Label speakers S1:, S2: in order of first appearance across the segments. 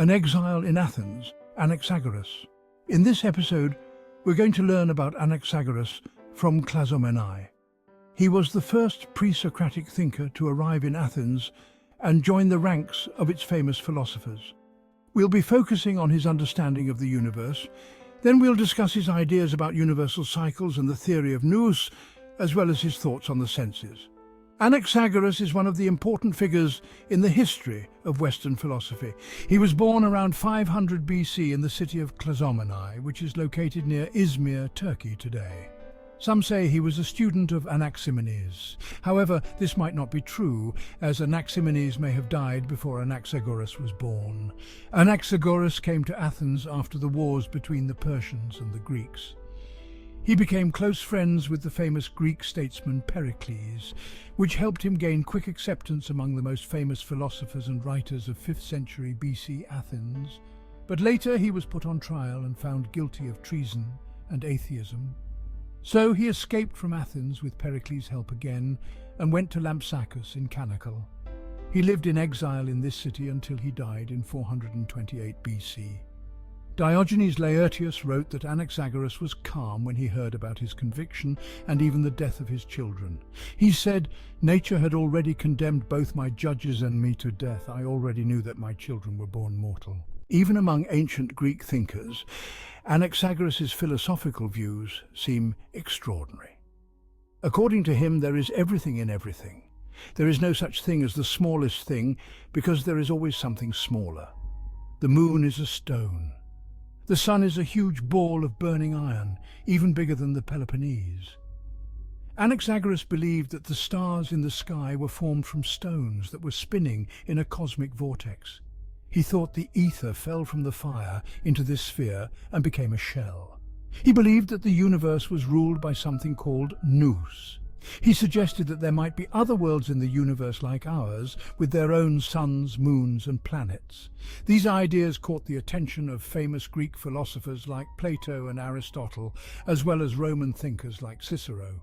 S1: An exile in Athens, Anaxagoras. In this episode, we're going to learn about Anaxagoras from Clazomenae. He was the first pre-Socratic thinker to arrive in Athens and join the ranks of its famous philosophers. We'll be focusing on his understanding of the universe, then we'll discuss his ideas about universal cycles and the theory of Nous, as well as his thoughts on the senses. Anaxagoras is one of the important figures in the history of Western philosophy. He was born around 500 BC in the city of Clazomenae, which is located near Izmir, Turkey today. Some say he was a student of Anaximenes. However, this might not be true, as Anaximenes may have died before Anaxagoras was born. Anaxagoras came to Athens after the wars between the Persians and the Greeks. He became close friends with the famous Greek statesman Pericles, which helped him gain quick acceptance among the most famous philosophers and writers of 5th century BC Athens. But later he was put on trial and found guilty of treason and atheism. So he escaped from Athens with Pericles' help again and went to Lampsacus in Canacle. He lived in exile in this city until he died in 428 BC. Diogenes Laertius wrote that Anaxagoras was calm when he heard about his conviction and even the death of his children. He said, "Nature had already condemned both my judges and me to death. I already knew that my children were born mortal." Even among ancient Greek thinkers, Anaxagoras' philosophical views seem extraordinary. According to him, there is everything in everything. There is no such thing as the smallest thing, because there is always something smaller. The moon is a stone. The sun is a huge ball of burning iron, even bigger than the Peloponnese. Anaxagoras believed that the stars in the sky were formed from stones that were spinning in a cosmic vortex. He thought the ether fell from the fire into this sphere and became a shell. He believed that the universe was ruled by something called Nous. He suggested that there might be other worlds in the universe like ours, with their own suns, moons, and planets. These ideas caught the attention of famous Greek philosophers like Plato and Aristotle, as well as Roman thinkers like Cicero.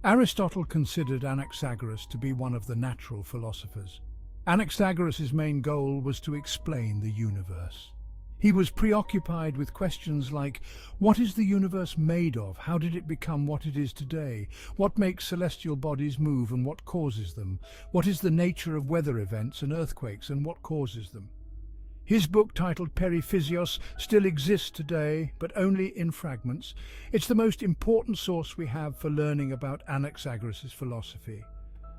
S1: Aristotle considered Anaxagoras to be one of the natural philosophers. Anaxagoras' main goal was to explain the universe. He was preoccupied with questions like, what is the universe made of? How did it become what it is today? What makes celestial bodies move and what causes them? What is the nature of weather events and earthquakes and what causes them? His book, titled Periphysios, still exists today, but only in fragments. It's the most important source we have for learning about Anaxagoras' philosophy.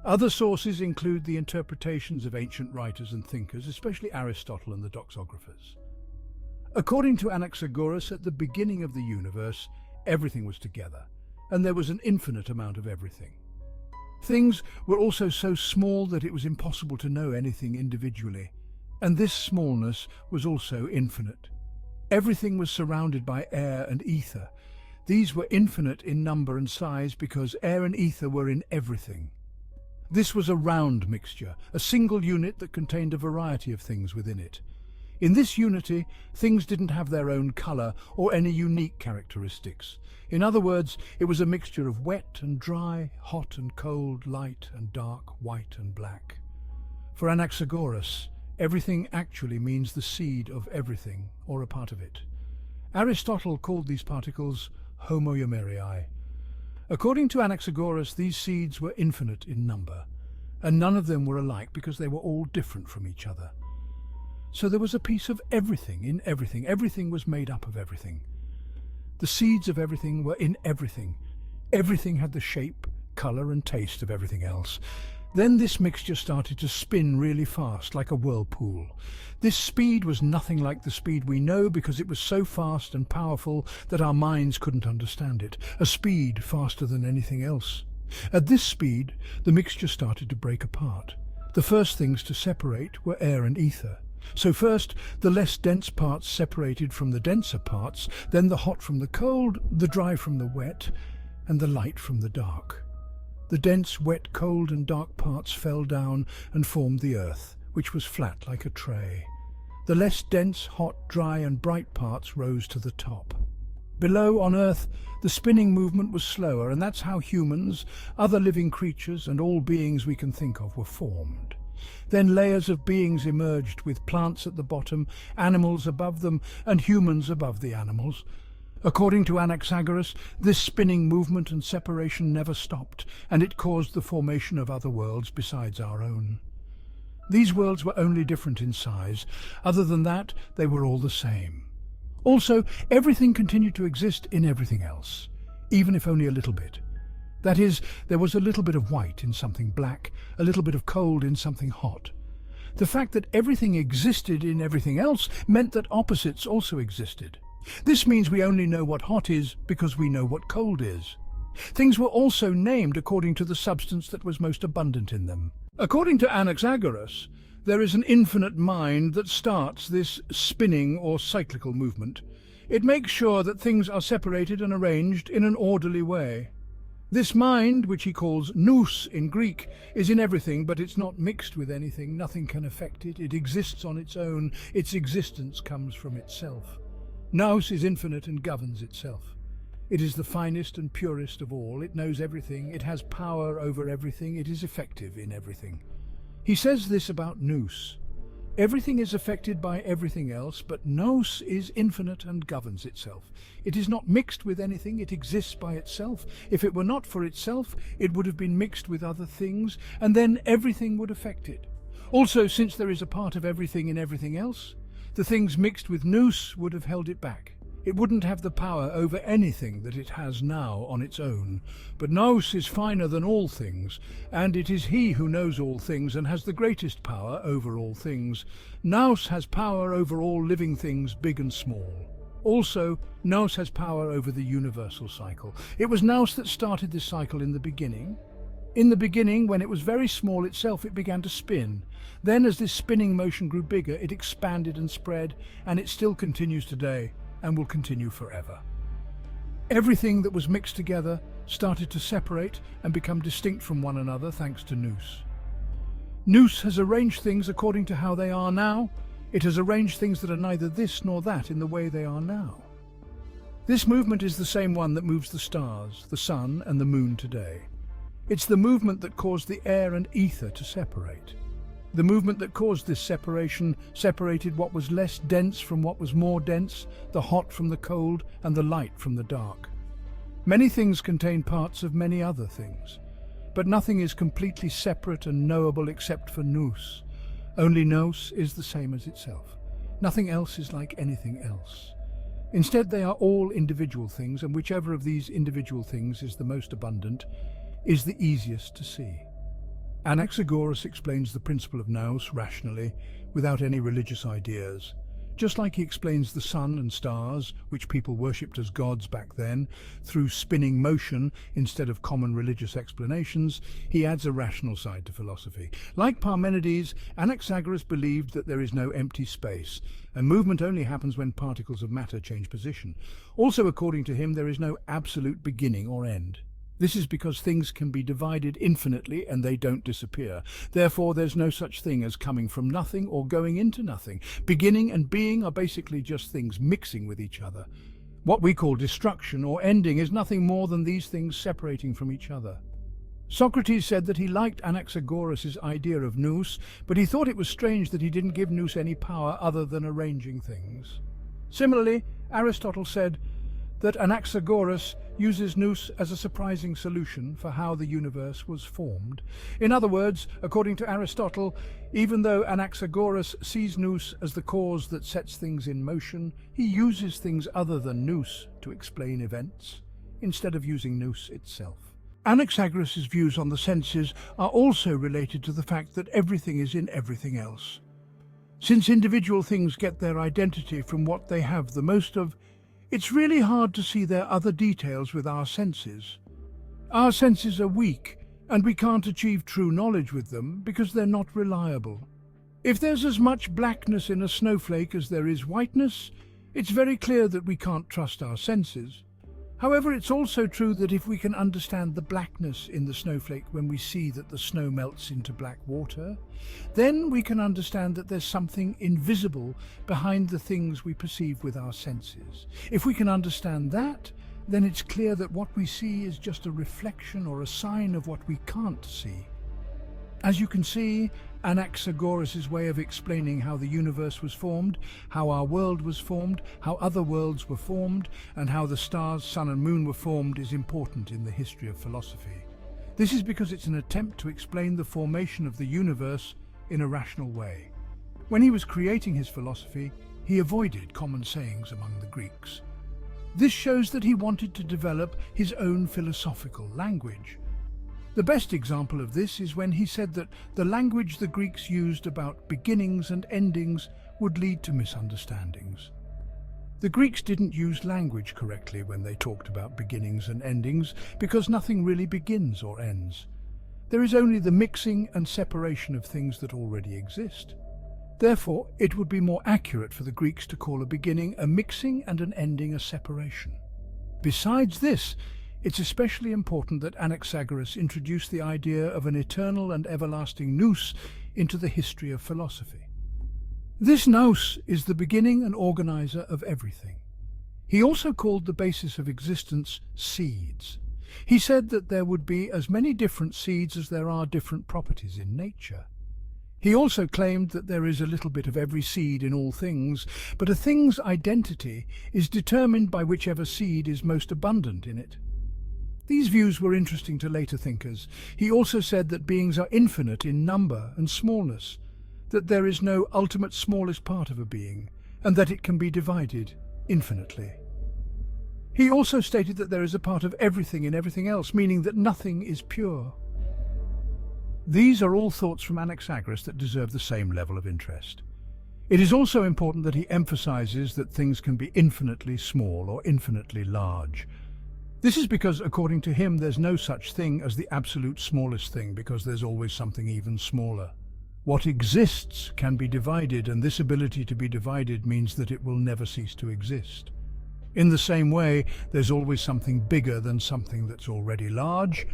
S1: Other sources include the interpretations of ancient writers and thinkers, especially Aristotle and the doxographers. According to Anaxagoras, at the beginning of the universe, everything was together, and there was an infinite amount of everything. Things were also so small that it was impossible to know anything individually, and this smallness was also infinite. Everything was surrounded by air and ether. These were infinite in number and size because air and ether were in everything. This was a round mixture, a single unit that contained a variety of things within it. In this unity, things didn't have their own colour or any unique characteristics. In other words, it was a mixture of wet and dry, hot and cold, light and dark, white and black. For Anaxagoras, everything actually means the seed of everything, or a part of it. Aristotle called these particles homoiomeriae. According to Anaxagoras, these seeds were infinite in number, and none of them were alike because they were all different from each other. So there was a piece of everything in everything. Everything was made up of everything. The seeds of everything were in everything. Everything had the shape, colour and taste of everything else. Then this mixture started to spin really fast, like a whirlpool. This speed was nothing like the speed we know because it was so fast and powerful that our minds couldn't understand it. A speed faster than anything else. At this speed, the mixture started to break apart. The first things to separate were air and ether. So first, the less dense parts separated from the denser parts, then the hot from the cold, the dry from the wet, and the light from the dark. The dense, wet, cold and dark parts fell down and formed the earth, which was flat like a tray. The less dense, hot, dry and bright parts rose to the top. Below, on Earth, the spinning movement was slower, and that's how humans, other living creatures and all beings we can think of were formed. Then layers of beings emerged, with plants at the bottom, animals above them, and humans above the animals. According to Anaxagoras, this spinning movement and separation never stopped, and it caused the formation of other worlds besides our own. These worlds were only different in size. Other than that, they were all the same. Also, everything continued to exist in everything else, even if only a little bit. That is, there was a little bit of white in something black, a little bit of cold in something hot. The fact that everything existed in everything else meant that opposites also existed. This means we only know what hot is because we know what cold is. Things were also named according to the substance that was most abundant in them. According to Anaxagoras, there is an infinite mind that starts this spinning or cyclical movement. It makes sure that things are separated and arranged in an orderly way. This mind, which he calls Nous in Greek, is in everything, but it's not mixed with anything. Nothing can affect it. It exists on its own. Its existence comes from itself. Nous is infinite and governs itself. It is the finest and purest of all. It knows everything. It has power over everything. It is effective in everything. He says this about Nous. Everything is affected by everything else, but Nous is infinite and governs itself. It is not mixed with anything. It exists by itself. If it were not for itself, it would have been mixed with other things, and then everything would affect it. Also, since there is a part of everything in everything else, the things mixed with Nous would have held it back. It wouldn't have the power over anything that it has now on its own. But Nous is finer than all things, and it is he who knows all things and has the greatest power over all things. Nous has power over all living things, big and small. Also, Nous has power over the universal cycle. It was Nous that started this cycle in the beginning. In the beginning, when it was very small itself, it began to spin. Then, as this spinning motion grew bigger, it expanded and spread, and it still continues today, and will continue forever. Everything that was mixed together started to separate and become distinct from one another thanks to Nous. Nous has arranged things according to how they are now. It has arranged things that are neither this nor that in the way they are now. This movement is the same one that moves the stars, the sun, and the moon today. It's the movement that caused the air and ether to separate. The movement that caused this separation separated what was less dense from what was more dense, the hot from the cold, and the light from the dark. Many things contain parts of many other things, but nothing is completely separate and knowable except for Nous. Only Nous is the same as itself. Nothing else is like anything else. Instead, they are all individual things, and whichever of these individual things is the most abundant is the easiest to see. Anaxagoras explains the principle of Nous rationally, without any religious ideas. Just like he explains the sun and stars, which people worshipped as gods back then, through spinning motion instead of common religious explanations, he adds a rational side to philosophy. Like Parmenides, Anaxagoras believed that there is no empty space, and movement only happens when particles of matter change position. Also, according to him, there is no absolute beginning or end. This is because things can be divided infinitely and they don't disappear. Therefore, there's no such thing as coming from nothing or going into nothing. Beginning and being are basically just things mixing with each other. What we call destruction or ending is nothing more than these things separating from each other. Socrates said that he liked Anaxagoras' idea of Nous, but he thought it was strange that he didn't give Nous any power other than arranging things. Similarly, Aristotle said that Anaxagoras uses Nous as a surprising solution for how the universe was formed. In other words, according to Aristotle, even though Anaxagoras sees Nous as the cause that sets things in motion, he uses things other than Nous to explain events, instead of using Nous itself. Anaxagoras' views on the senses are also related to the fact that everything is in everything else. Since individual things get their identity from what they have the most of, it's really hard to see their other details with our senses. Our senses are weak, and we can't achieve true knowledge with them because they're not reliable. If there's as much blackness in a snowflake as there is whiteness, it's very clear that we can't trust our senses. However, it's also true that if we can understand the blackness in the snowflake when we see that the snow melts into black water, then we can understand that there's something invisible behind the things we perceive with our senses. If we can understand that, then it's clear that what we see is just a reflection or a sign of what we can't see. As you can see, Anaxagoras' way of explaining how the universe was formed, how our world was formed, how other worlds were formed, and how the stars, sun and moon were formed is important in the history of philosophy. This is because it's an attempt to explain the formation of the universe in a rational way. When he was creating his philosophy, he avoided common sayings among the Greeks. This shows that he wanted to develop his own philosophical language. The best example of this is when he said that the language the Greeks used about beginnings and endings would lead to misunderstandings. The Greeks didn't use language correctly when they talked about beginnings and endings because nothing really begins or ends. There is only the mixing and separation of things that already exist. Therefore, it would be more accurate for the Greeks to call a beginning a mixing and an ending a separation. Besides this, it's especially important that Anaxagoras introduced the idea of an eternal and everlasting Nous into the history of philosophy. This Nous is the beginning and organizer of everything. He also called the basis of existence seeds. He said that there would be as many different seeds as there are different properties in nature. He also claimed that there is a little bit of every seed in all things, but a thing's identity is determined by whichever seed is most abundant in it. These views were interesting to later thinkers. He also said that beings are infinite in number and smallness, that there is no ultimate smallest part of a being, and that it can be divided infinitely. He also stated that there is a part of everything in everything else, meaning that nothing is pure. These are all thoughts from Anaxagoras that deserve the same level of interest. It is also important that he emphasizes that things can be infinitely small or infinitely large. This is because, according to him, there's no such thing as the absolute smallest thing, because there's always something even smaller. What exists can be divided, and this ability to be divided means that it will never cease to exist. In the same way, there's always something bigger than something that's already large,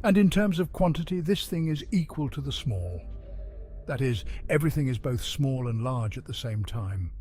S1: and in terms of quantity, this thing is equal to the small. That is, everything is both small and large at the same time.